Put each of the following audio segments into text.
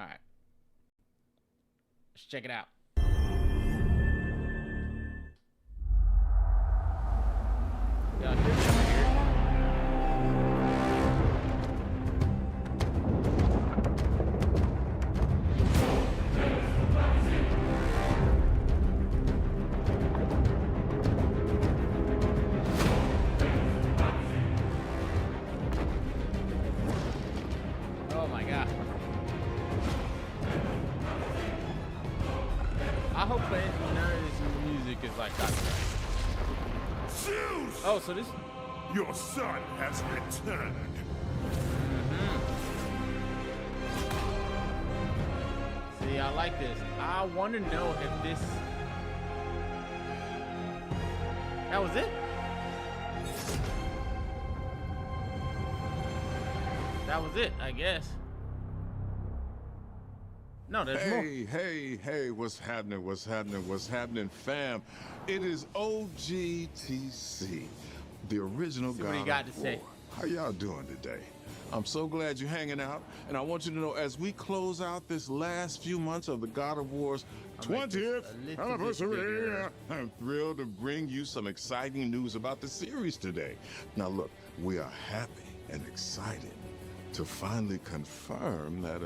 right. Let's check it out. Yeah, here's over here. Oh my god. I hope that none of this music is like copyright. Zeus! Oh, so this. Your son has returned. See, I like this. I want to know if this. That was it? That was it, I guess. No, there's more. Hey, what's happening, fam? It is OGTC, the original See what he God got of to say. War. How y'all doing today? I'm so glad you're hanging out, and I want you to know, as we close out this last few months of the God of War's 20th anniversary, I'm thrilled to bring you some exciting news about the series today. Now look, we are happy and excited to finally confirm that,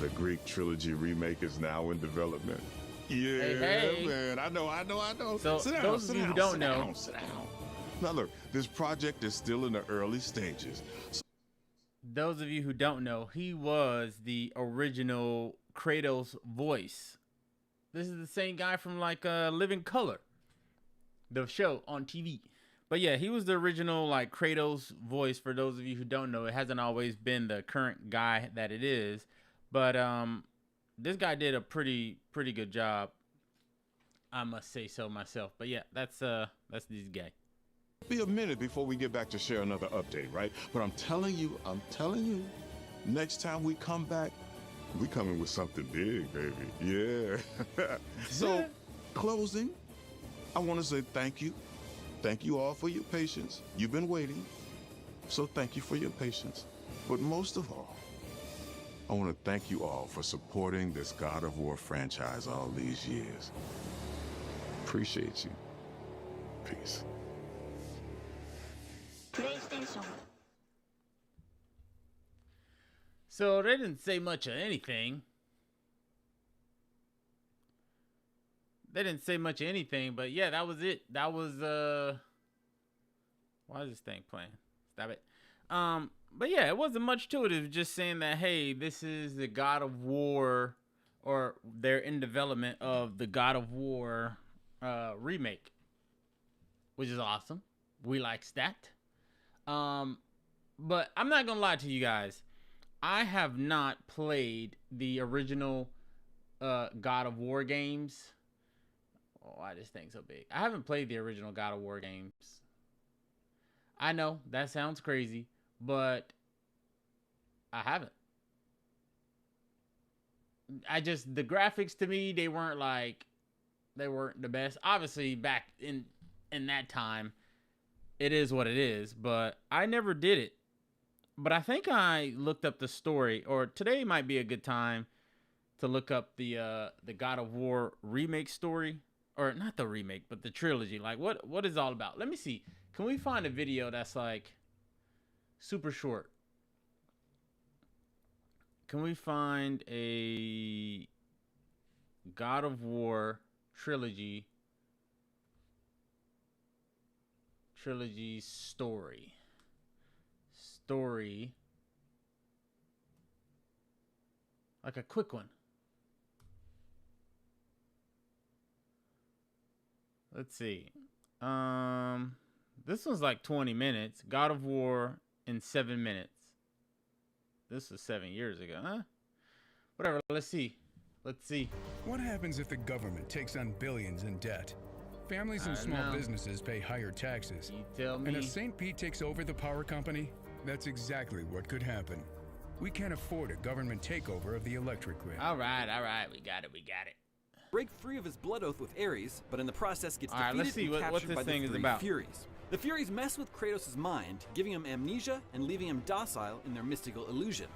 the Greek Trilogy Remake is now in development. Yeah, Hey. man, I know. So, Sit down, those of you who don't know. sit down. Now look, this project is still in the early stages. Those of you who don't know, he was the original Kratos voice. This is the same guy from like Living Color, the show on TV. But yeah, he was the original like Kratos voice. For those of you who don't know, it hasn't always been the current guy that it is. But this guy did a pretty good job. I must say so myself. But yeah, that's this guy. Be a minute before we get back to share another update, right? But I'm telling you, next time we come back, we coming with something big, baby. Yeah. So, closing, I want to say thank you. Thank you all for your patience. You've been waiting, so thank you for your patience. But most of all, I want to thank you all for supporting this God of War franchise all these years. Appreciate you. Peace. PlayStation. So they didn't say much of anything. They didn't say much of anything, but yeah, that was it. That was why is this thing playing? Stop it. But yeah, it wasn't much to it. It was just saying that, hey, this is the God of War, or they're in development of the God of War remake, which is awesome. We likes that. But I'm not gonna lie to you guys. I have not played the original God of War games. Oh, why this thing so big? I haven't played the original God of War games. I know that sounds crazy, but I haven't. The graphics to me, they weren't the best. Obviously, back in that time, it is what it is, but I never did it. But I think I looked up the story, or today might be a good time to look up the God of War remake story. Or not the remake, but the trilogy. Like, what is it all about? Let me see. Can we find a video that's like super short? Can we find a God of War trilogy story? Like a quick one. Let's see. This one's like 20 minutes. God of War in 7 minutes. This was 7 years ago, huh? Whatever. Let's see. What happens if the government takes on billions in debt? Families and small businesses pay higher taxes. You tell me. And if St. Pete takes over the power company, that's exactly what could happen. We can't afford a government takeover of the electric grid. All right. We got it. Break free of his blood oath with Ares, but in the process gets All right, defeated let's see and what captured this by thing the is three about. Furies. The Furies mess with Kratos' mind, giving him amnesia and leaving him docile in their mystical illusion.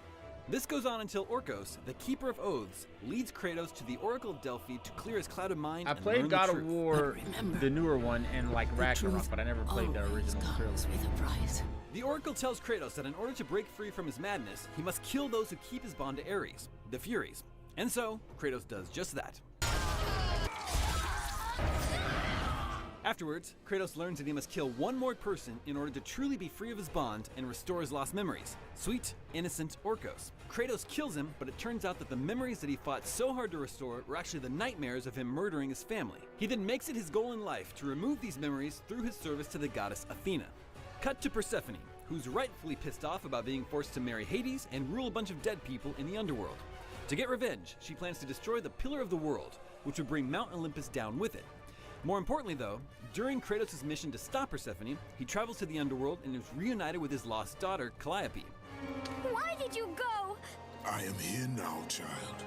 This goes on until Orcos, the Keeper of Oaths, leads Kratos to the Oracle of Delphi to clear his clouded mind I and played learn God the of truth. War, remember, the newer one, and like Ragnarok, but I never played the original comes trilogy. with a price. The Oracle tells Kratos that in order to break free from his madness, he must kill those who keep his bond to Ares, the Furies. And so, Kratos does just that. Afterwards, Kratos learns that he must kill one more person in order to truly be free of his bond and restore his lost memories. Sweet, innocent Orcos. Kratos kills him, but it turns out that the memories that he fought so hard to restore were actually the nightmares of him murdering his family. He then makes it his goal in life to remove these memories through his service to the goddess Athena. Cut to Persephone, who's rightfully pissed off about being forced to marry Hades and rule a bunch of dead people in the underworld. To get revenge, she plans to destroy the Pillar of the World, which would bring Mount Olympus down with it. More importantly though, during Kratos' mission to stop Persephone, he travels to the underworld and is reunited with his lost daughter, Calliope. Why did you go? I am here now, child,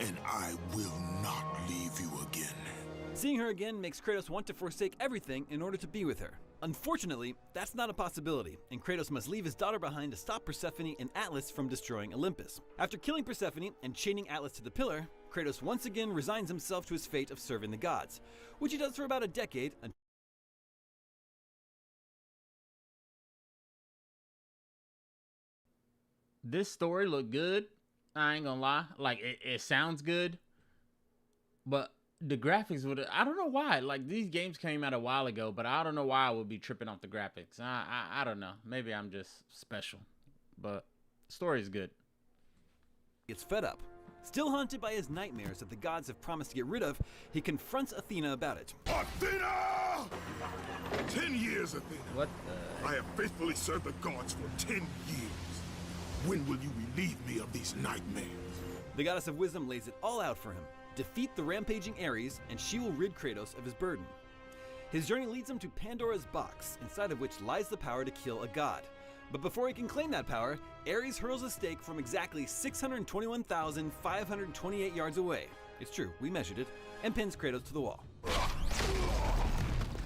and I will not leave you again. Seeing her again makes Kratos want to forsake everything in order to be with her. Unfortunately, that's not a possibility, and Kratos must leave his daughter behind to stop Persephone and Atlas from destroying Olympus. After killing Persephone and chaining Atlas to the pillar, Kratos once again resigns himself to his fate of serving the gods, which he does for about a decade. This story looked good. I ain't gonna lie. Like, it sounds good. But the graphics would, I don't know why. Like, these games came out a while ago, but I don't know why I would be tripping off the graphics. I don't know. Maybe I'm just special. But the story is good. Gets fed up. Still haunted by his nightmares that the gods have promised to get rid of, he confronts Athena about it. Athena! 10 years, Athena. What the? I have faithfully served the gods for 10 years. When will you relieve me of these nightmares? The goddess of wisdom lays it all out for him. Defeat the rampaging Ares, and she will rid Kratos of his burden. His journey leads him to Pandora's box, inside of which lies the power to kill a god. But before he can claim that power, Ares hurls a stake from exactly 621,528 yards away. It's true, we measured it, and pins Kratos to the wall.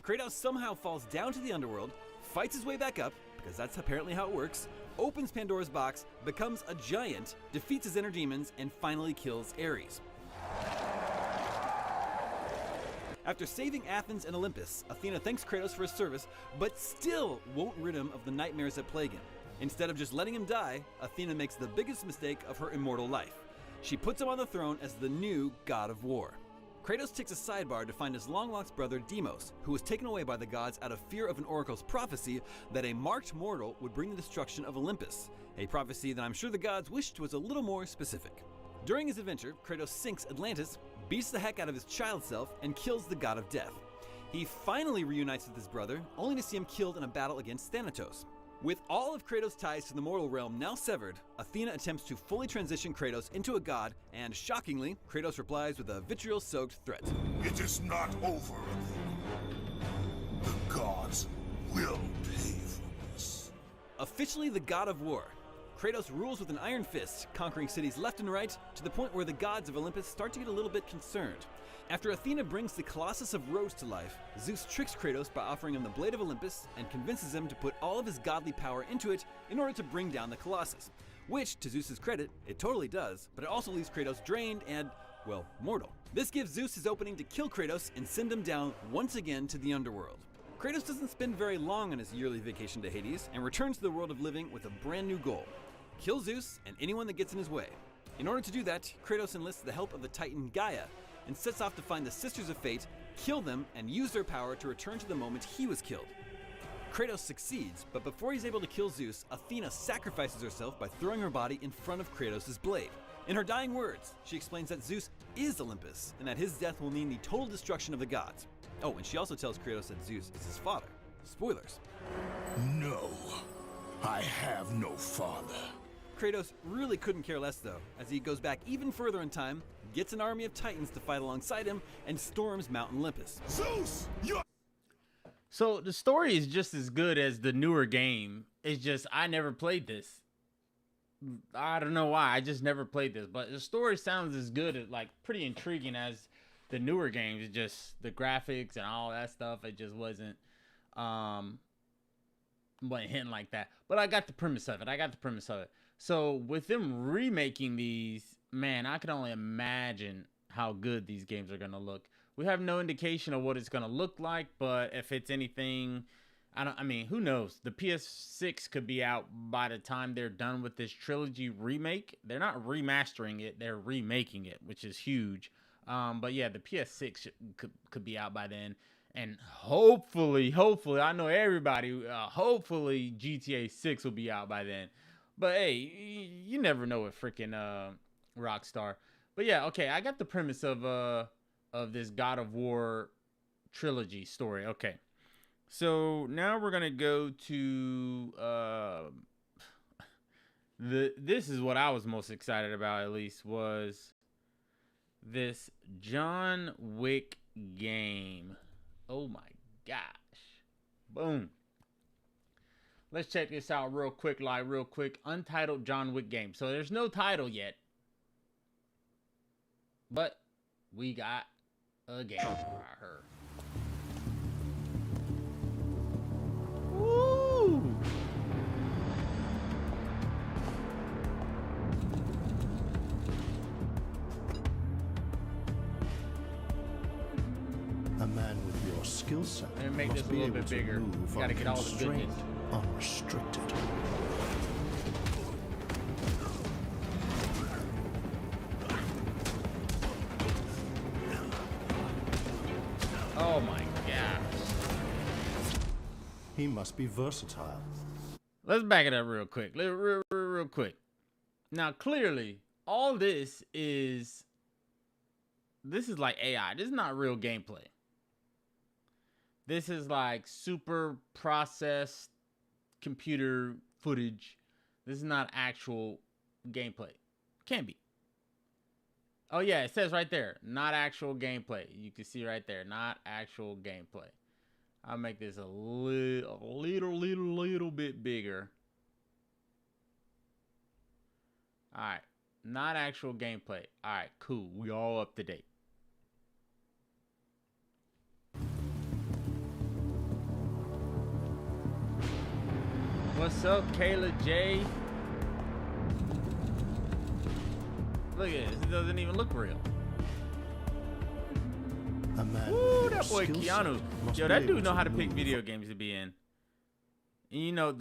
Kratos somehow falls down to the underworld, fights his way back up, because that's apparently how it works, opens Pandora's box, becomes a giant, defeats his inner demons, and finally kills Ares. After saving Athens and Olympus, Athena thanks Kratos for his service, but still won't rid him of the nightmares that plague him. Instead of just letting him die, Athena makes the biggest mistake of her immortal life. She puts him on the throne as the new God of War. Kratos takes a sidebar to find his long-lost brother Deimos, who was taken away by the gods out of fear of an oracle's prophecy that a marked mortal would bring the destruction of Olympus, a prophecy that I'm sure the gods wished was a little more specific. During his adventure, Kratos sinks Atlantis, beats the heck out of his child self, and kills the god of death. He finally reunites with his brother, only to see him killed in a battle against Thanatos. With all of Kratos' ties to the mortal realm now severed, Athena attempts to fully transition Kratos into a god, and shockingly, Kratos replies with a vitriol-soaked threat. It is not over, Athena. The gods will pay for this. Officially the God of War, Kratos rules with an iron fist, conquering cities left and right, to the point where the gods of Olympus start to get a little bit concerned. After Athena brings the Colossus of Rhodes to life, Zeus tricks Kratos by offering him the Blade of Olympus and convinces him to put all of his godly power into it in order to bring down the Colossus. Which, to Zeus's credit, it totally does, but it also leaves Kratos drained and, well, mortal. This gives Zeus his opening to kill Kratos and send him down once again to the underworld. Kratos doesn't spend very long on his yearly vacation to Hades and returns to the world of living with a brand new goal: kill Zeus and anyone that gets in his way. In order to do that, Kratos enlists the help of the Titan Gaia and sets off to find the Sisters of Fate, kill them, and use their power to return to the moment he was killed. Kratos succeeds, but before he's able to kill Zeus, Athena sacrifices herself by throwing her body in front of Kratos' blade. In her dying words, she explains that Zeus is Olympus, and that his death will mean the total destruction of the gods. Oh, and she also tells Kratos that Zeus is his father. Spoilers. No, I have no father. Kratos really couldn't care less though, as he goes back even further in time, gets an army of Titans to fight alongside him, and storms Mount Olympus. Zeus, you. So the story is just as good as the newer game. It's just I never played this. I don't know why. I just never played this. But the story sounds as good, like pretty intriguing as the newer games. It's just the graphics and all that stuff. It just wasn't. Wasn't hitting like that, but I got the premise of it. So with them remaking these, man, I can only imagine how good these games are gonna look. We have no indication of what it's gonna look like, but if it's anything, I mean, who knows? The PS6 could be out by the time they're done with this Trilogy Remake. They're not remastering it, they're remaking it, which is huge. But yeah, the PS6 could be out by then. And hopefully, I know everybody, hopefully GTA 6 will be out by then. But hey, you never know with freaking Rockstar. But yeah, okay, I got the premise of this God of War trilogy story. Okay. So now we're going to go to this is what I was most excited about, at least, was this John Wick game. Oh my gosh. Boom. Let's check this out real quick. Untitled John Wick game. So there's no title yet. But we got a game for her. Woo! A man with your skill set Let me make must this a be little able bit to bigger. move Gotta get all the unconstrained, goodness. unrestricted. Oh my gosh. He must be versatile. Let's back it up real quick. Real quick. Now, clearly, all this is like AI. This is not real gameplay. This is like super processed computer footage. This is not actual gameplay. Can't be. Oh yeah, it says right there, not actual gameplay. You can see right there, not actual gameplay. I'll make this a little bit bigger. All right, not actual gameplay. All right, cool. We all up to date. What's up, Kayla J? Look at this. It doesn't even look real. A man Woo, with your that boy skill set Keanu. must Yo, be that able dude know to how to pick move. video games to be in. And you know,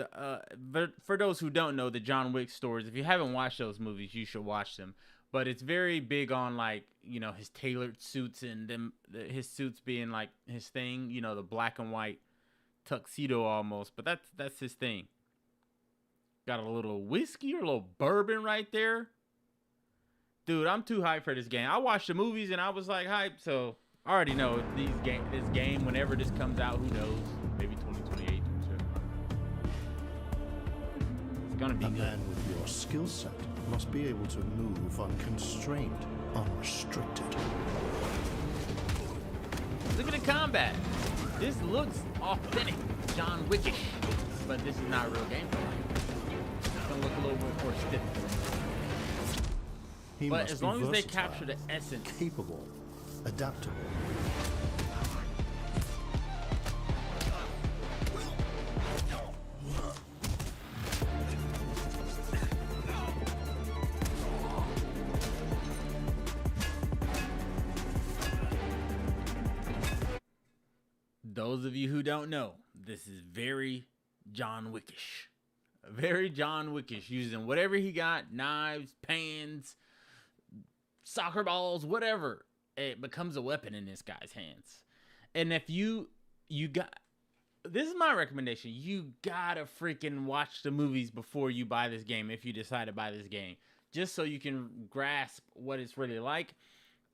for those who don't know the John Wick stories, if you haven't watched those movies, you should watch them. But it's very big on, like, you know, his tailored suits and his suits being like his thing. You know, the black and white tuxedo almost. But that's his thing. Got a little whiskey or a little bourbon right there. Dude, I'm too hyped for this game. I watched the movies and I was like hyped, so I already know this game, whenever this comes out, who knows? Maybe 2028 or so. It's gonna be A good. man with your skill set must be able to move unconstrained, unrestricted. Look at the combat. This looks authentic, John Wickish, but this is not real gameplay. It's gonna look a little bit more stiff. He But must as be long as they versatile, capture the essence. capable, adaptable. Those of you who don't know, this is very John Wickish. Very John Wickish, using whatever he got, knives, pans, soccer balls, whatever. It becomes a weapon in this guy's hands. And if you got, this is my recommendation. You gotta freaking watch the movies before you buy this game, if you decide to buy this game, just so you can grasp what it's really like.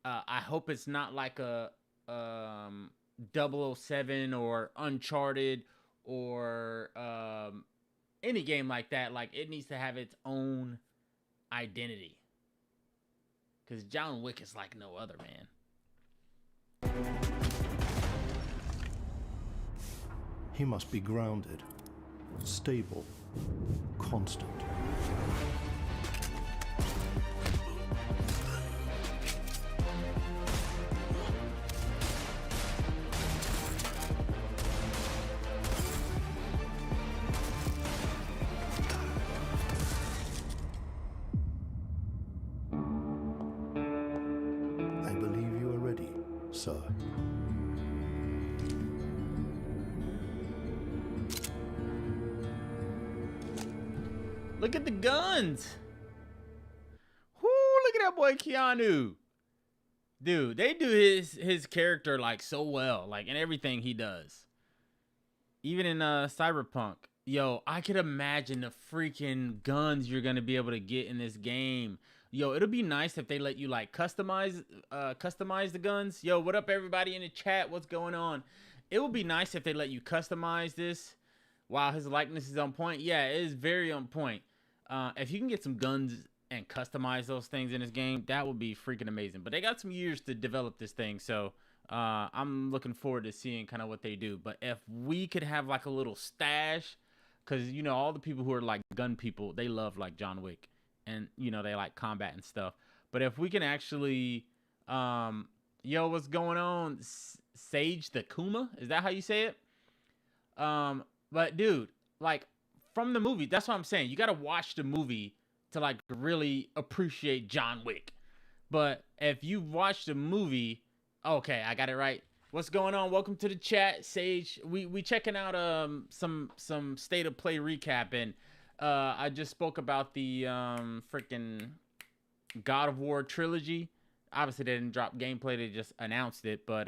I hope it's not like a 007 or Uncharted or any game like that. Like, it needs to have its own identity, because John Wick is like no other, man. He must be grounded, stable, constant. Look at the guns. Whoo, look at that boy Keanu. Dude, they do his character like so well, like in everything he does. Even in Cyberpunk. Yo, I could imagine the freaking guns you're gonna be able to get in this game. Yo, it'll be nice if they let you like customize the guns. Yo, what up everybody in the chat? What's going on? It would be nice if they let you customize this while his likeness is on point. Yeah, it is very on point. If you can get some guns and customize those things in this game, that would be freaking amazing. But they got some years to develop this thing, so I'm looking forward to seeing kind of what they do. But if we could have like a little stash, because you know all the people who are like gun people, they love like John Wick, and you know they like combat and stuff. But if we can actually, yo, what's going on? Sage the Kuma, is that how you say it? But dude, like from the movie, that's what I'm saying. You gotta watch the movie to like really appreciate John Wick. But if you watch the movie, okay, I got it right. What's going on? Welcome to the chat, Sage. We checking out some state of play recap, and I just spoke about the freaking God of War Trilogy. Obviously they didn't drop gameplay, they just announced it, but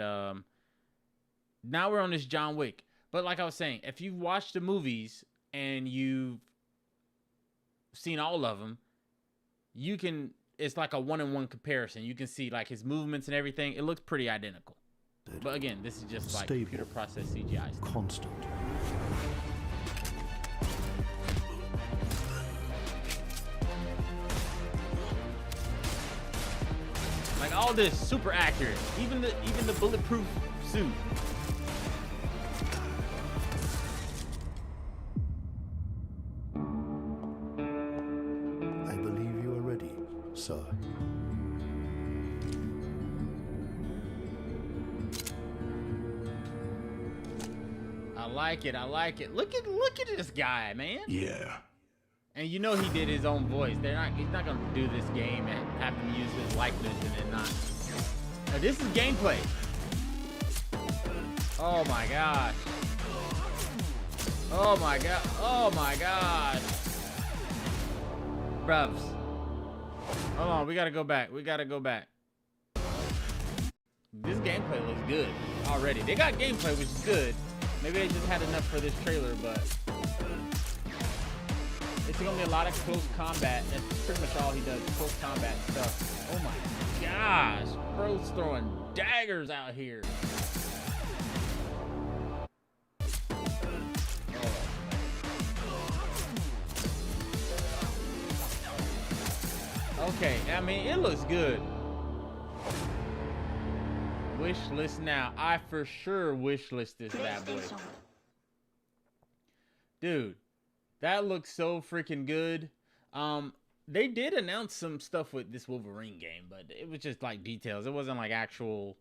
now we're on this John Wick. But like I was saying, if you've watched the movies and you've seen all of them, you can, it's like a one-on-one comparison. You can see like his movements and everything. It looks pretty identical. But again, this is just like Stable, computer processed CGI stuff. constant. Like all this super accurate. Even the bulletproof suit. I believe you are ready, sir. I like it. I like it. Look at this guy, man. Yeah. And you know he did his own voice. He's not gonna do this game and have them use his likeness and then not. Now, this is gameplay. Oh my gosh. Oh my god. Oh my gosh. Bruvs. Hold on, we gotta go back. This gameplay looks good already. They got gameplay, which is good. Maybe they just had enough for this trailer, but it's gonna be a lot of close combat. That's pretty much all he does, close combat stuff. Oh my gosh, bro's throwing daggers out here. Okay, I mean, it looks good. Wish list now. I for sure wish list this bad boy. Dude, that looks so freaking good. They did announce some stuff with this Wolverine game, but it was just like details. It wasn't like actual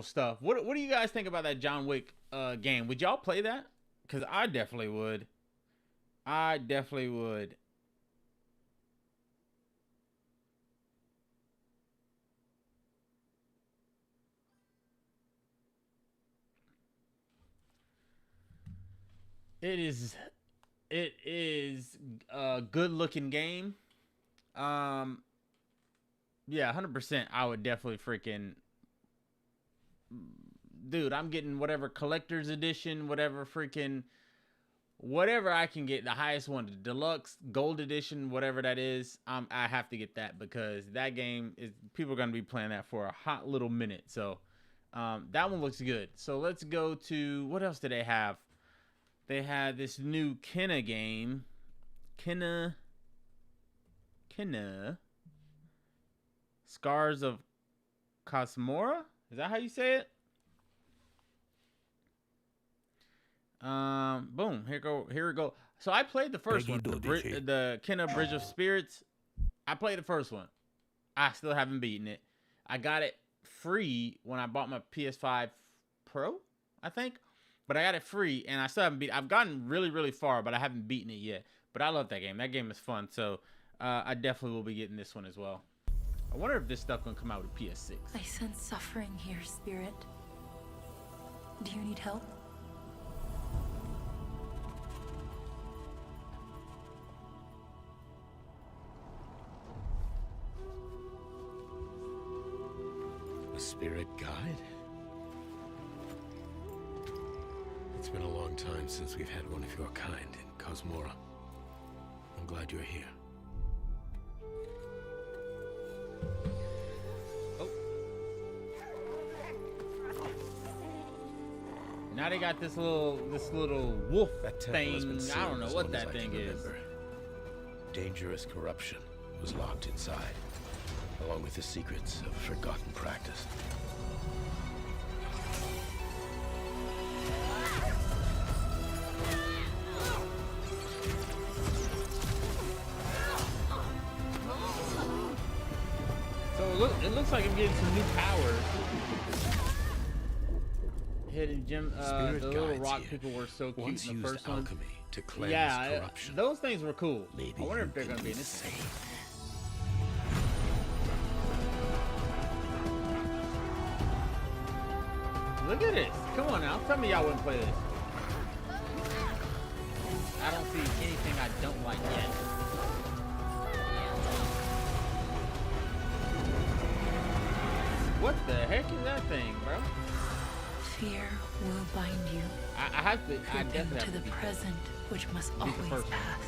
stuff. What do you guys think about that John Wick game? Would y'all play that? Because I definitely would. I definitely would. It is a good looking game. Yeah, 100%. I would definitely freaking, dude, I'm getting whatever collector's edition, whatever I can get, the highest one, the deluxe gold edition, whatever that is. I have to get that because that game is, people are going to be playing that for a hot little minute. So, that one looks good. So let's go to, what else do they have? They had this new Kenna game. Kenna. Scars of Cosmora? Is that how you say it? Boom. Here we go. So I played the first one. The Kenna Bridge of Spirits. I played the first one. I still haven't beaten it. I got it free when I bought my PS5 Pro, I think. But I got it free, and I still haven't beat it. I've gotten really, really far, but I haven't beaten it yet. But I love that game. That game is fun, so I definitely will be getting this one as well. I wonder if this stuff gonna come out with PS6. I sense suffering here, Spirit. Do you need help? Spirit guide? It's been a long time since we've had one of your kind in Cosmora. I'm glad you're here. Oh. Now they got this little wolf thing. I don't know what that thing is. Dangerous corruption was locked inside, along with the secrets of a forgotten practice. So it looks like I'm getting some new powers. Hidden gem, the little rock people were so cute in the first one. To cleanse corruption. Those things were cool. Maybe I wonder if they're gonna be in this thing. Look at this. Come on now. Tell me y'all wouldn't play this. I don't see anything I don't like yet. What the heck is that thing, bro? Fear will bind you. I have to. I Creep definitely have into to the present, which must always pass.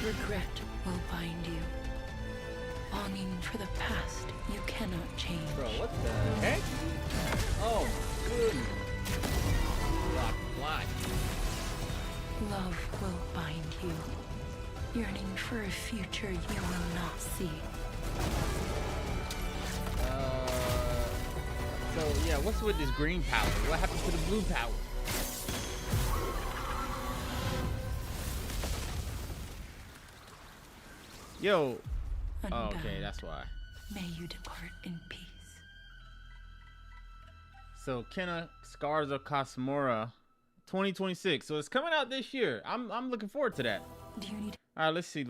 Regret will bind you. Longing for the past you cannot change. Bro, what the heck? Oh my goodness. Rock fly. Love will bind you. Yearning for a future you will not see. So yeah, what's with this green power? What happened to the blue power? Yo. Oh, okay, that's why. May you depart in peace. So Kenna Scars of Cosmora 2026. So it's coming out this year. I'm looking forward to that. Do you need All right, let's see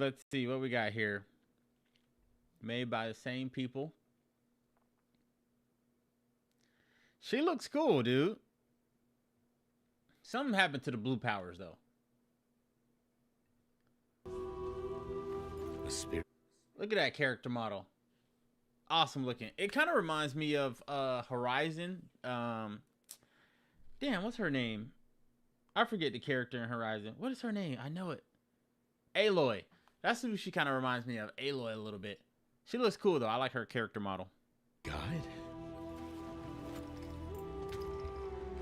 what we got here. Made by the same people. She looks cool, dude. Something happened to the blue powers, though. The spirit. Look at that character model. Awesome looking. It kind of reminds me of Horizon. Damn, what's her name? I forget the character in Horizon. What is her name? I know it. Aloy. That's who she kind of reminds me of. Aloy a little bit. She looks cool, though. I like her character model. Guide?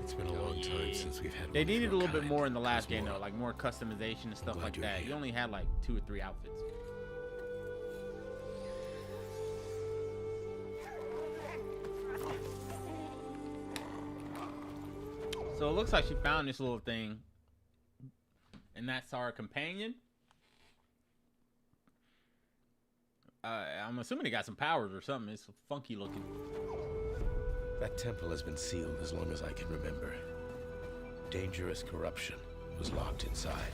It's been a long time since we've had. They needed a little bit more in the last game, though, like more customization and stuff like that. You only had like 2 or 3 outfits. So it looks like she found this little thing, and that's our companion. I'm assuming it got some powers or something. It's funky looking. That temple has been sealed as long as I can remember. Dangerous corruption was locked inside,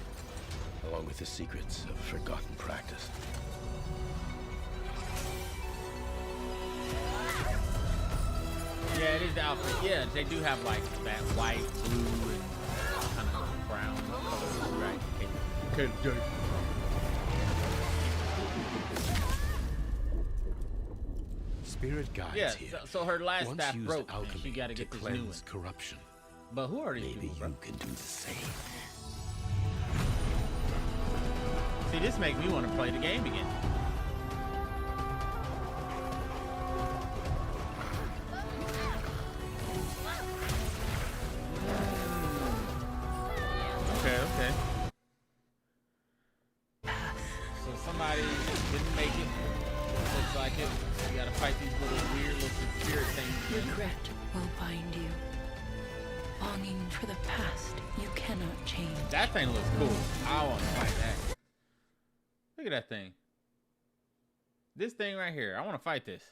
along with the secrets of a forgotten practice. Yeah, it is the outfit. Yeah, they do have like that white, blue, and kind of brown colors, right? Okay. Spirit guides here. So her last Once staff used broke, and alchemy she got to get to this new one. cleanse corruption. But who are these Maybe people, bro? you can do the same. See, this makes me want to play the game again. Okay. So somebody didn't make it. Looks like it. You gotta fight these little weird looking spirit things. regret will bind you. Longing for the past you cannot change. That thing looks cool. I want to fight that. Look at that thing. This thing right here. I want to fight this.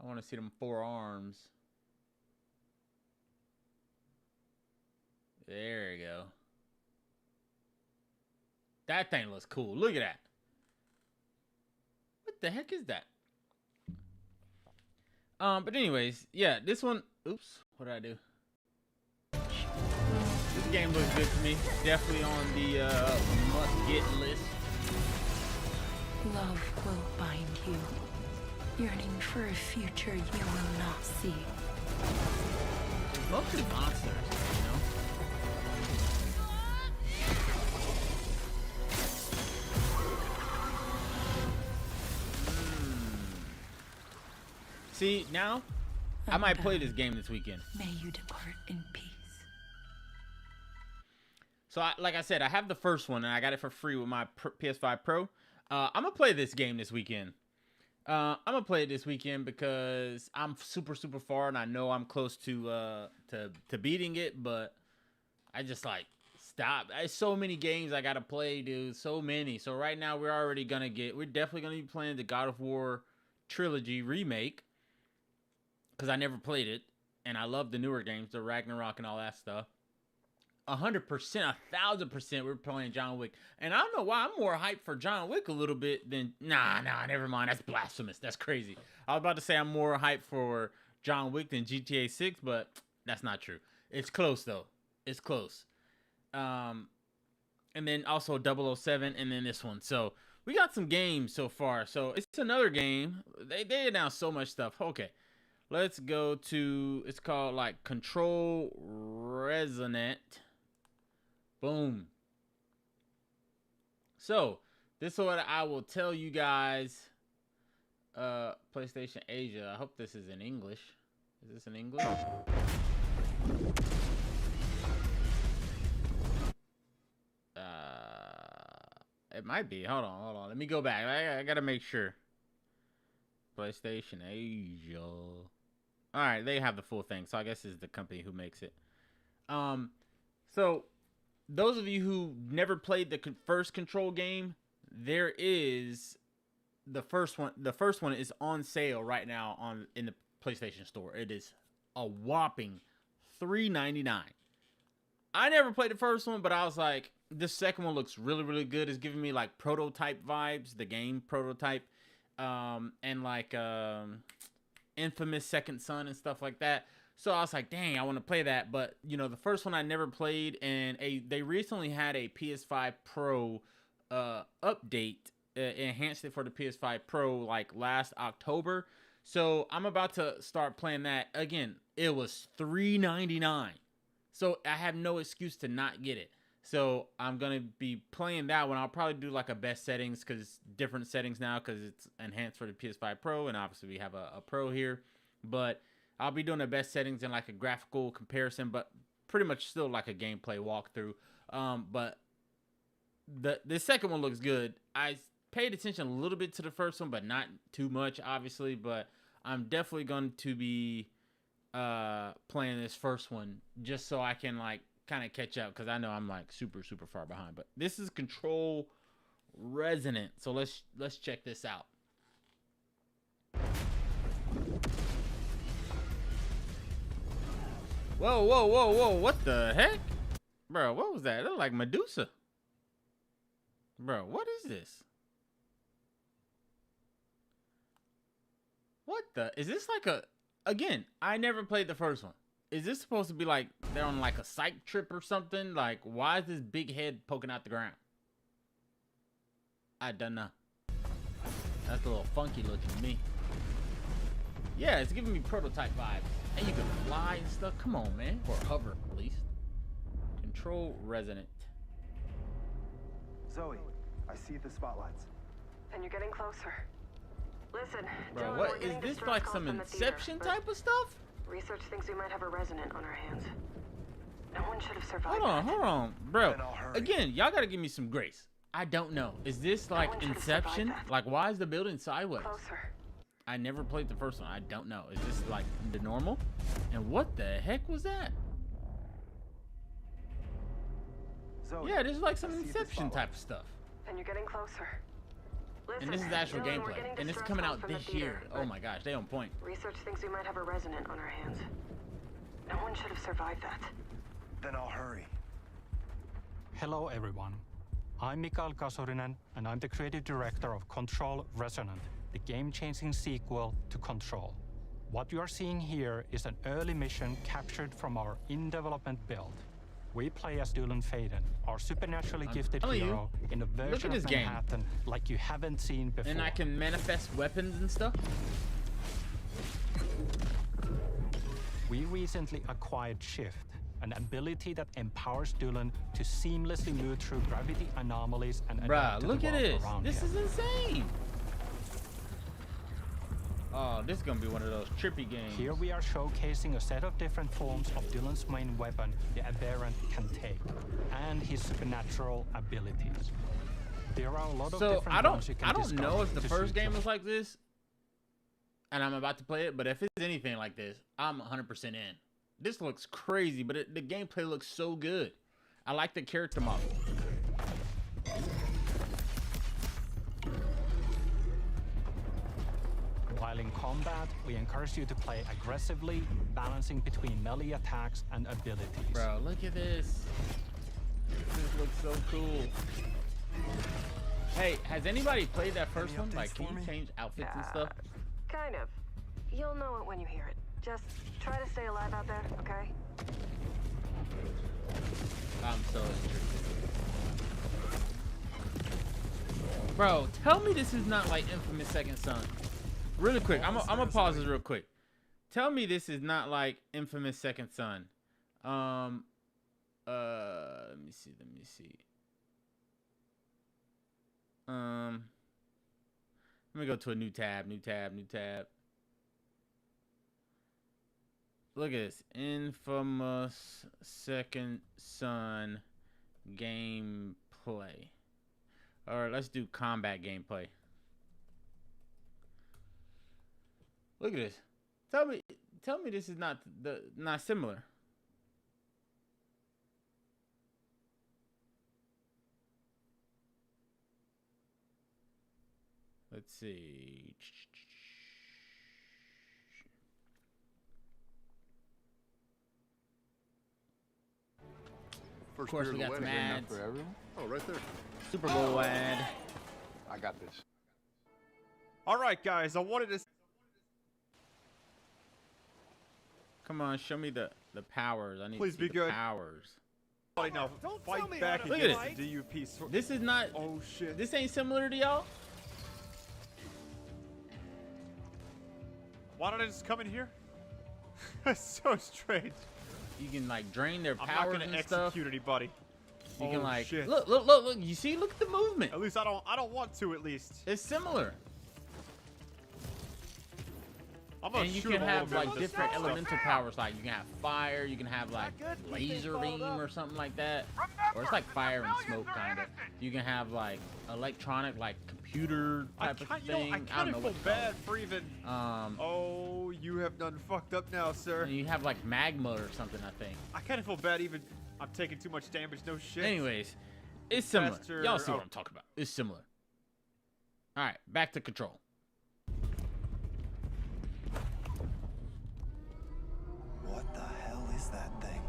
I want to see them 4 arms. There you go. That thing looks cool. Look at that. What the heck is that? But anyways, yeah, this one. Oops, what did I do? This This game looks good to me. Definitely on the must-get list. Love will bind you, yearning for a future you will not see. It's mostly monsters, you know? See, now, I might play this game this weekend. May you depart in peace. So, like I said, I have the first one, and I got it for free with my PS5 Pro. I'm going to play this game this weekend. I'm going to play it this weekend because I'm super, super far, and I know I'm close to beating it, but I just, like, stop. There's so many games I got to play, dude. So many. So, right now, we're definitely going to be playing the God of War Trilogy Remake because I never played it, and I love the newer games, the Ragnarok and all that stuff. 100%, 1,000%, we're playing John Wick. And I don't know why I'm more hyped for John Wick a little bit than... Nah, never mind. That's blasphemous. That's crazy. I was about to say I'm more hyped for John Wick than GTA 6, but that's not true. It's close, though. It's close. And then also 007, and then this one. So, we got some games so far. So, it's another game. They announced so much stuff. Okay. Let's go to... It's called, like, Control Resonant. Boom. So, this is what I will tell you guys. PlayStation Asia. I hope this is in English. Is this in English? It might be. Hold on. Let me go back. I gotta make sure. PlayStation Asia. Alright, they have the full thing. So I guess it's the company who makes it. So those of you who never played the first Control game, there is the first one. The first one is on sale right now in the PlayStation Store. It is a whopping $3.99. I never played the first one, but I was like, this second one looks really, really good. It's giving me like prototype vibes, the game prototype, and like Infamous Second Son and stuff like that. So I was like, dang, I want to play that. But, you know, the first one I never played, and they recently had a PS5 Pro update, enhanced it for the PS5 Pro like last October. So I'm about to start playing that. Again, it was $3.99. So I have no excuse to not get it. So I'm going to be playing that one. I'll probably do like a best settings, because different settings now, because it's enhanced for the PS5 Pro. And obviously we have a Pro here. But I'll be doing the best settings and like a graphical comparison, but pretty much still like a gameplay walkthrough. But the second one looks good. I paid attention a little bit to the first one, but not too much, obviously. But I'm definitely going to be playing this first one just so I can like kind of catch up, because I know I'm like super, super far behind. But this is Control Resonant. So let's check this out. Whoa, what the heck? Bro, what was that? It looked like Medusa. Bro, what is this? What the? Is this like a... Again, I never played the first one. Is this supposed to be like they're on like a psych trip or something? Like, why is this big head poking out the ground? I don't know. That's a little funky looking to me. Yeah, it's giving me prototype vibes. And you can fly and stuff. Come on, man. Or hover, at least. Control Resonant. Zoe, I see the spotlights. And you're getting closer. Listen, bro, John, what is this, like some Inception type of stuff? Research thinks we might have a Resonant on our hands. No one should have survived. Hold on, bro. Again, y'all gotta give me some grace. I don't know. Is this like Inception? Like, why is the building sideways? Closer. I never played the first one. I don't know. Is this like the normal? And what the heck was that? Zoe, yeah, this is like some Inception type of stuff. And you're getting closer. Listen, and this is actual Dylan, gameplay. And it's coming out this year. Oh my gosh, they on point. Research thinks we might have a Resonant on our hands. No one should have survived that. Then I'll hurry. Hello everyone. I'm Mikael Kasurinen, and I'm the creative director of Control Resonant, the game-changing sequel to Control. What you are seeing here is an early mission captured from our in-development build. We play as Dylan Faden, our supernaturally gifted telling you, hero in a look version at of this game. Manhattan like you haven't seen before. And I can manifest weapons and stuff. We recently acquired Shift, an ability that empowers Dylan to seamlessly move through gravity anomalies and adapt Bruh, to look the at world this. around This him. is insane. Oh, this is gonna be one of those trippy games. Here we are showcasing a set of different forms of Dylan's main weapon, the Aberrant can take, and his supernatural abilities. There are a lot of So different I ones you can don't know discover if the to first suit game your- was like this, and I'm about to play it. But if it's anything like this, I'm 100% in. This looks crazy, but the gameplay looks so good. I like the character model. While in combat, we encourage you to play aggressively, balancing between melee attacks and abilities. Bro, look at this. This looks so cool. Hey, has anybody played that first one? Like, can you change outfits and stuff? Kind of. You'll know it when you hear it. Just try to stay alive out there, okay? I'm so interested. Bro, tell me this is not like Infamous Second Son. Really quick, I'm gonna pause this real quick. Tell me this is not like Infamous Second Son. Let me see. Let me go to a new tab. Look at this. Infamous Second Son gameplay. Alright, let's do combat gameplay. Look at this. Tell me this is not similar. Let's see. First Of course, beer we of got the some wedding, enough ads. for everyone. Oh, right there. Super Bowl ad. I got this. All right, guys. I wanted to. Come on, show me the powers. I need Please to be see the good. powers. Now, fight back Look at against the DUP. This is not. Oh shit. This ain't similar to y'all. Why don't I just come in here? That's so strange. You can like drain their I'm powers not gonna and stuff. execute anybody. You can like shit. look. You see, look at the movement. At least I don't want to. At least It's similar. I'm gonna And you shoot can him a little have bit like with this different stuff. elemental powers. Like you can have fire. You can have like laser beam or something like that. Or it's like fire and smoke kind of. You can have like electronic, like computer type of thing. I I don't kind know of what feel to call bad it. for even. Oh, you have done fucked up now, sir. And you have like magma or something, I think. I kind of feel bad even. I'm taking too much damage. No shit. Anyways, it's similar. Faster- Y'all see what oh. I'm talking about. It's similar. All right, back to Control. What the hell is that thing?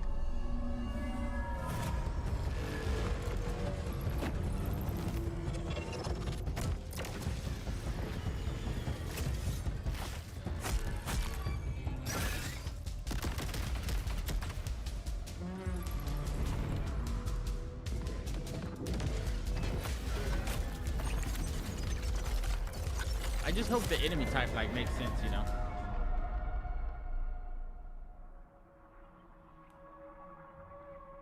I just hope the enemy type like makes sense, you know.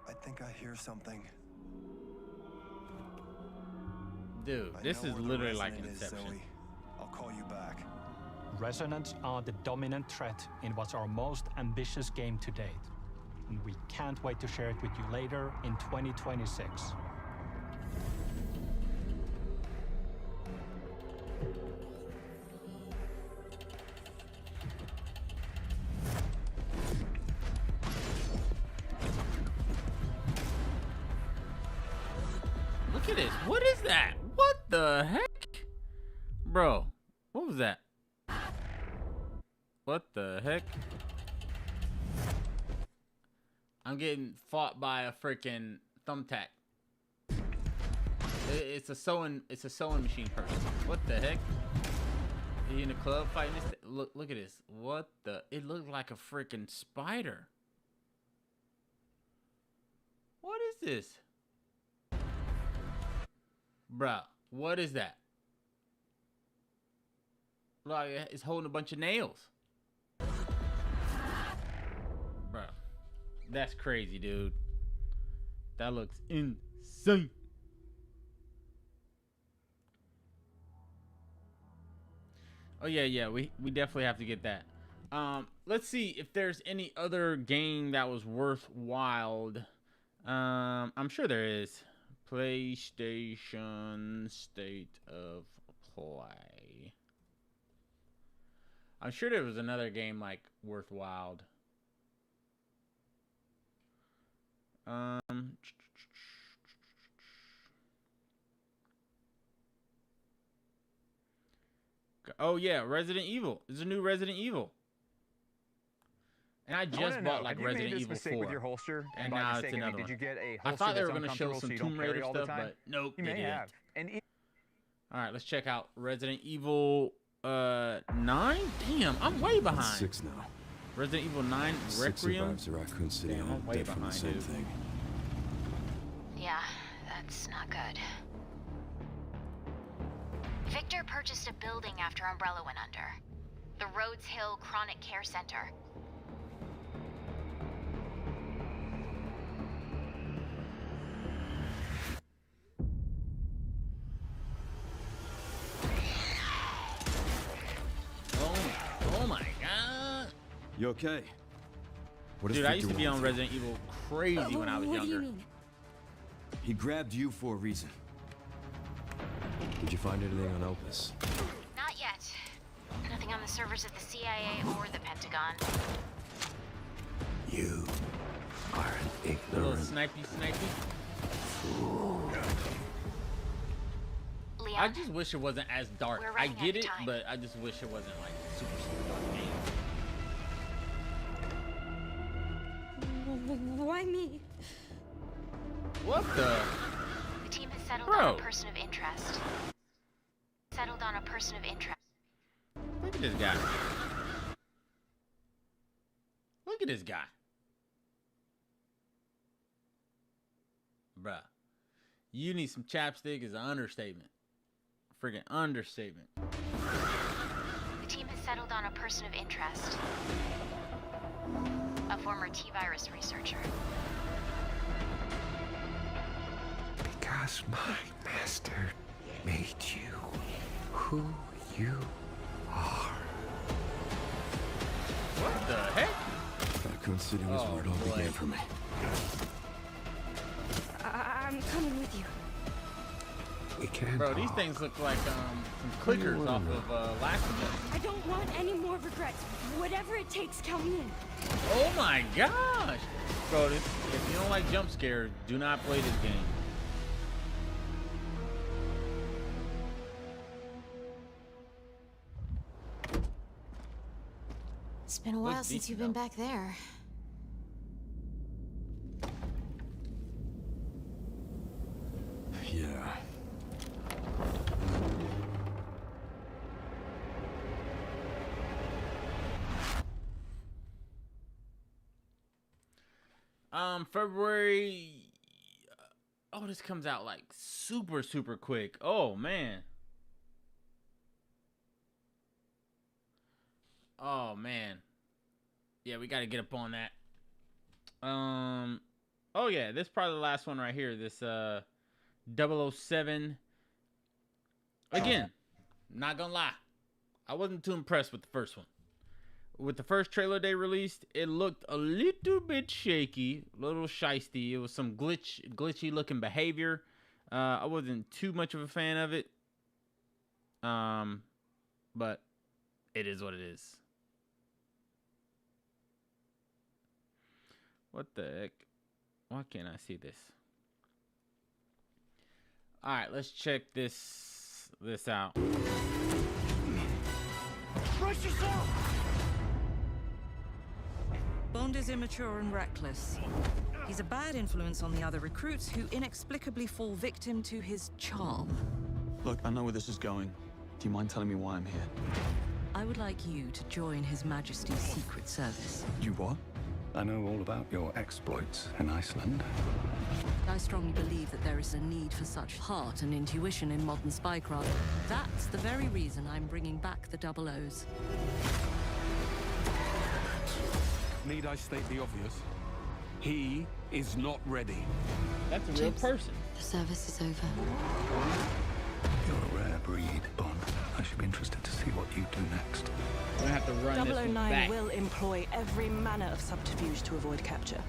I think I hear something. Dude, I this know is where the literally like resonant is, Inception. Zoe. I'll call you back. Resonants are the dominant threat in what's our most ambitious game to date. And we can't wait to share it with you later in 2026. Look at this. What is that? What the heck? Bro, what was that? What the heck? I'm getting fought by a freaking thumbtack. It's a sewing machine person. What the heck? Are you in a club fighting this? Look at this. What the? It looked like a freaking spider. What is this? Bruh, what is that? Like, it's holding a bunch of nails. Bruh, that's crazy, dude. That looks insane. Oh yeah, we definitely have to get that. Let's see if there's any other game that was worthwhile. I'm sure there is. PlayStation State of Play. I'm sure there was another game like worthwhile. Oh yeah, Resident Evil. There's a new Resident Evil. And I just bought like Resident Evil 4. With your holster, and now it's another one. Did you get a I holster thought they were that's going to show some uncomfortable so you Tomb don't carry Raider all the stuff, time? but nope, You they may didn't. have. And All right, let's check out Resident Evil 9. Damn, I'm way behind. 6 now. Resident Evil 9 Requiem. 6 survives the Raccoon City. Damn, I'm way dead from the behind, same dude. thing. Yeah, that's not good. Victor purchased a building after Umbrella went under. The Rhodes Hill Chronic Care Center. Oh my god. You okay? What does Dude, I Victor used to be want on with you? Resident Evil crazy when I was younger. He grabbed you for a reason. Did you find anything on Elpis? Not yet. Nothing on the servers of the CIA or the Pentagon. You are an A little ignorant. snipey. Leon, I just wish it wasn't as dark. We're I running get out of it, time. but I just wish it wasn't like super dark game. Why me? What the? the team has settled Bro. on a person of interest. Settled on a person of interest. Look at this guy. Look at this guy. Bruh. You need some chapstick is an understatement. Friggin' understatement. The team has settled on a person of interest. A former T-virus researcher. Because my master made you who you are. What the heck? Raccoon City was where it all began for me. I'm coming with you. We can't. Bro, these things look like some clickers off of Last of Us. I don't want any more regrets. Whatever it takes, count me in. Oh my gosh! Bro, if you don't like jump scares, do not play this game. It's been a while Looks since decent, you've been though. back there. Yeah. February. Oh, this comes out like super quick. Oh man. Oh man. Yeah, we got to get up on that. Oh yeah, this is probably the last one right here. This 007. Again, not gonna lie, I wasn't too impressed with the first one. With the first trailer they released, it looked a little bit shaky, a little shisty. It was some glitchy looking behavior. I wasn't too much of a fan of it. But it is what it is. What the heck? Why can't I see this? All right, let's check this out. Brace yourself! Bond is immature and reckless. He's a bad influence on the other recruits who inexplicably fall victim to his charm. Look, I know where this is going. Do you mind telling me why I'm here? I would like you to join His Majesty's Secret Service. You what? I know all about your exploits in Iceland. I strongly believe that there is a need for such heart and intuition in modern spycraft. That's the very reason I'm bringing back the double O's. Need I state the obvious? He is not ready. That's a real person. The service is over. You're a rare breed, Bond. I should be interested to see what you do next. We're gonna have to run this one 009 back. will employ every manner of subterfuge to avoid capture.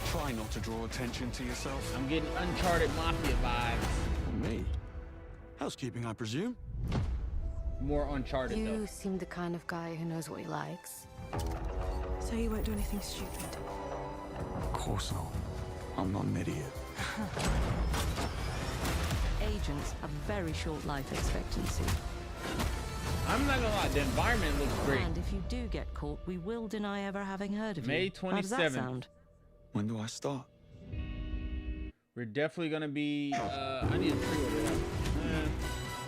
Try not to draw attention to yourself. I'm getting Uncharted Mafia vibes. Me? Housekeeping, I presume? More Uncharted though. You seem the kind of guy who knows what he likes. So you won't do anything stupid? Of course not. I'm not an idiot. Agents have very short life expectancy. I'm not gonna lie, the environment looks great. And if you do get caught, we will deny ever having heard of May you. How does that 27th. sound? When do I start? We're definitely gonna be. I need to pre-order that.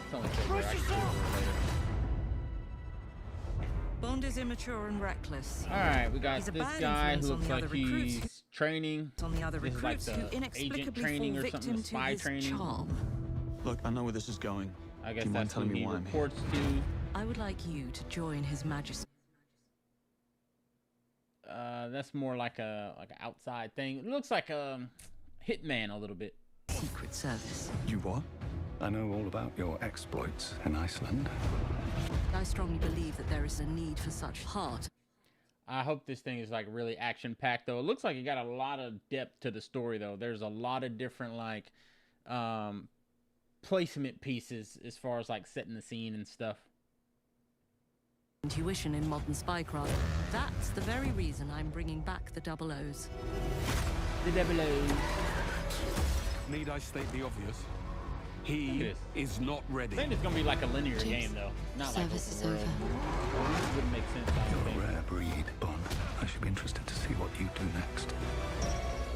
It's only February. I can pre-order later. Bond is immature and reckless. All right, we got He's a this bad guy who influence on looks the like other recruits he's training. On the other This is like recruits the who agent inexplicably training fall or something, victim the to spy his training. charm. Look, I know where this is going. I guess Do you mind that's who telling me he why I'm here? reports to. I would like you to join His Majesty. That's more like an outside thing. It looks like Hitman a little bit. Secret Service. You what? I know all about your exploits in Iceland. I strongly believe that there is a need for such heart. I hope this thing is like really action packed though. It looks like it got a lot of depth to the story though. There's a lot of different like placement pieces as far as like setting the scene and stuff. Intuition in modern spycraft. That's the very reason I'm bringing back the double O's. The double O's. Need I state the obvious? He is not ready. I think it's gonna be like a linear game though, not like Service is open world. over. Wouldn't make sense. I don't You're think. a rare breed, Bond. I should be interested to see what you do next.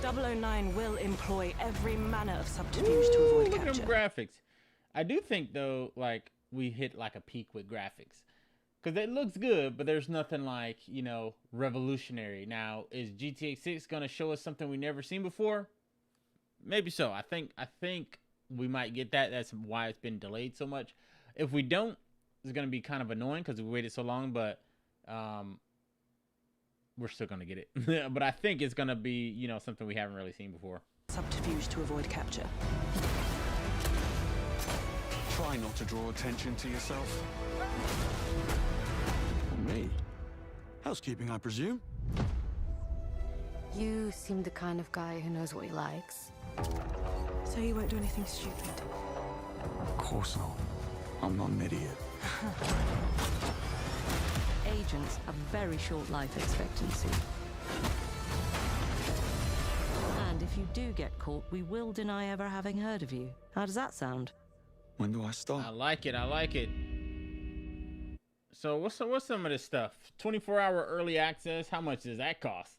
009 will employ every manner of subterfuge to avoid Look at capture. them graphics. I do think though, like we hit like a peak with graphics, because it looks good, but there's nothing like revolutionary. Now, is GTA 6 gonna show us something we never seen before? Maybe so. I think we might get that. That's why it's been delayed so much. If we don't, it's gonna be kind of annoying because we waited so long. But we're still gonna get it. But I think it's gonna be something we haven't really seen before. Subterfuge to avoid capture. Try not to draw attention to yourself. Me? Housekeeping, I presume? You seem the kind of guy who knows what he likes. So you won't do anything stupid? Of course not. I'm not an idiot. Agents have very short life expectancy. And if you do get caught, we will deny ever having heard of you. How does that sound? When do I start? I like it. I like it. So what's some of this stuff? 24-hour early access. How much does that cost?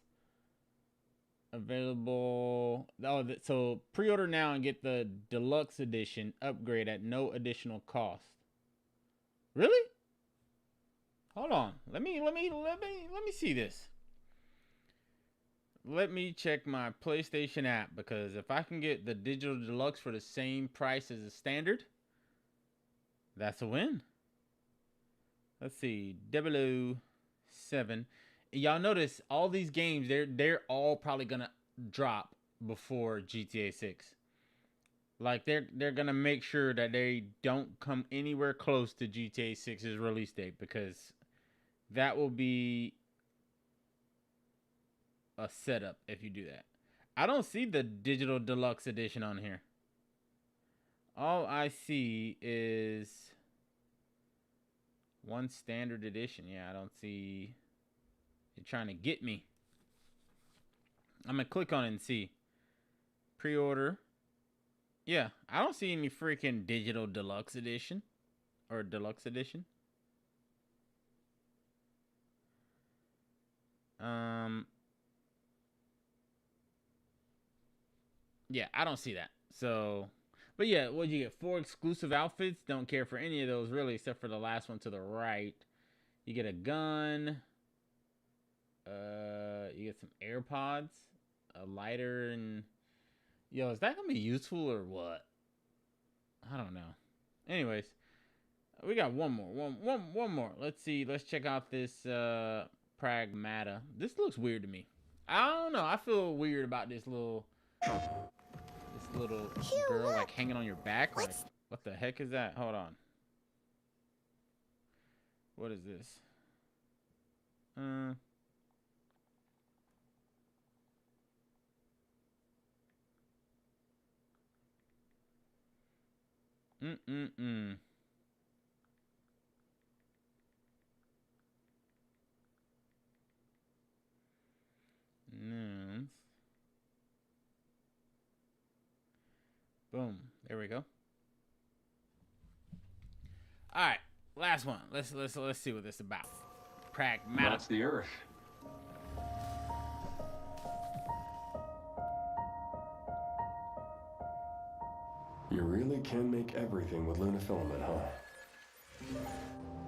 Available. Oh, so pre-order now and get the deluxe edition upgrade at no additional cost. Really? Hold on. Let me see this. Let me check my PlayStation app, because if I can get the digital deluxe for the same price as the standard, that's a win. Let's see. 007. Y'all notice all these games, they're all probably gonna drop before GTA 6. Like they're gonna make sure that they don't come anywhere close to GTA 6's release date, because that will be a setup if you do that. I don't see the digital deluxe edition on here. All I see is one standard edition. Yeah, I don't see. You're trying to get me. I'm gonna click on it and see. Pre-order. Yeah, I don't see any freaking digital deluxe edition or deluxe edition. Yeah, I don't see that. So, but yeah, what you get? 4 exclusive outfits. Don't care for any of those really, except for the last one to the right. You get a gun. You get some AirPods, a lighter, and yo, is that gonna be useful or what? I don't know. Anyways, we got one more. Let's see. Let's check out this Pragmata. This looks weird to me. I don't know. I feel weird about this little girl like hanging on your back. Like, what the heck is that? Hold on. What is this? Boom. There we go. All right, last one. Let's see what this is about. Pragmata. That's the Earth. You really can make everything with lunafilament, huh?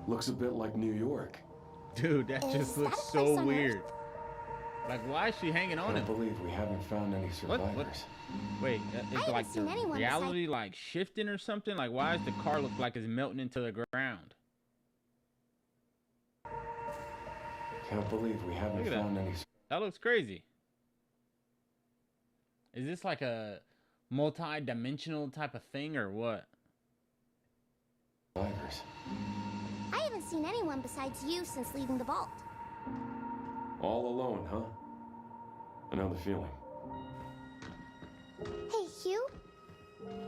Looks a bit like New York. Dude, that just looks so weird. Like, why is she hanging on it? I can't believe we haven't found any survivors. What? Wait, is like the reality like shifting or something? Like, why does the car look like it's melting into the ground? Can't believe we haven't found any. That looks crazy. Is this like a multi-dimensional type of thing or what? Survivors. I haven't seen anyone besides you since leaving the vault. All alone, huh? I know the feeling. Hey, Hugh.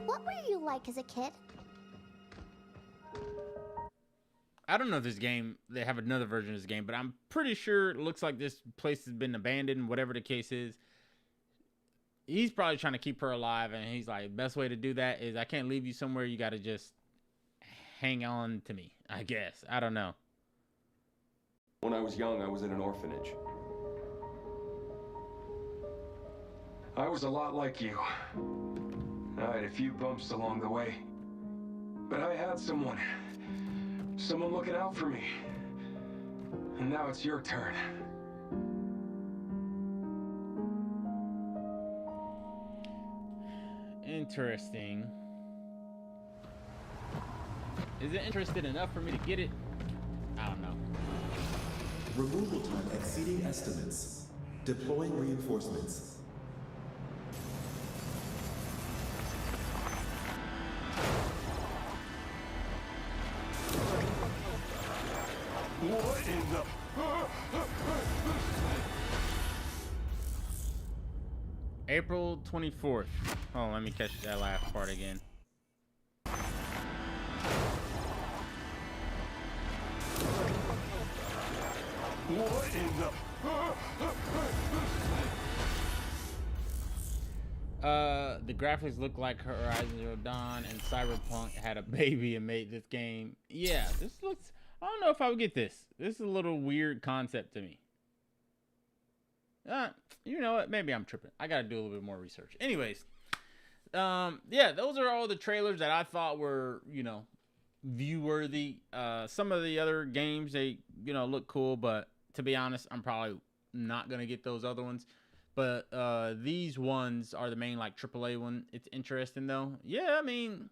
What were you like as a kid? I don't know if this game, they have another version of this game, but I'm pretty sure it looks like this place has been abandoned, whatever the case is. He's probably trying to keep her alive, and he's like, best way to do that is I can't leave you somewhere. You got to just hang on to me, I guess. I don't know. When I was young, I was in an orphanage. I was a lot like you. I had a few bumps along the way. But I had someone looking out for me. And now it's your turn. Interesting. Is it interesting enough for me to get it? I don't know. Removal time exceeding estimates. Deploying reinforcements. What in the... April 24th. Oh, let me catch that last part again. What in the... The graphics look like Horizon Zero Dawn and Cyberpunk had a baby and made this game. Yeah, this looks... I don't know if I would get this. This is a little weird concept to me. You know what? Maybe I'm tripping. I gotta do a little bit more research. Anyways, yeah, those are all the trailers that I thought were, you know, view-worthy. Some of the other games, they, you know, look cool, but to be honest, I'm probably not gonna get those other ones. But these ones are the main, like, AAA one. It's interesting, though. Yeah, I mean,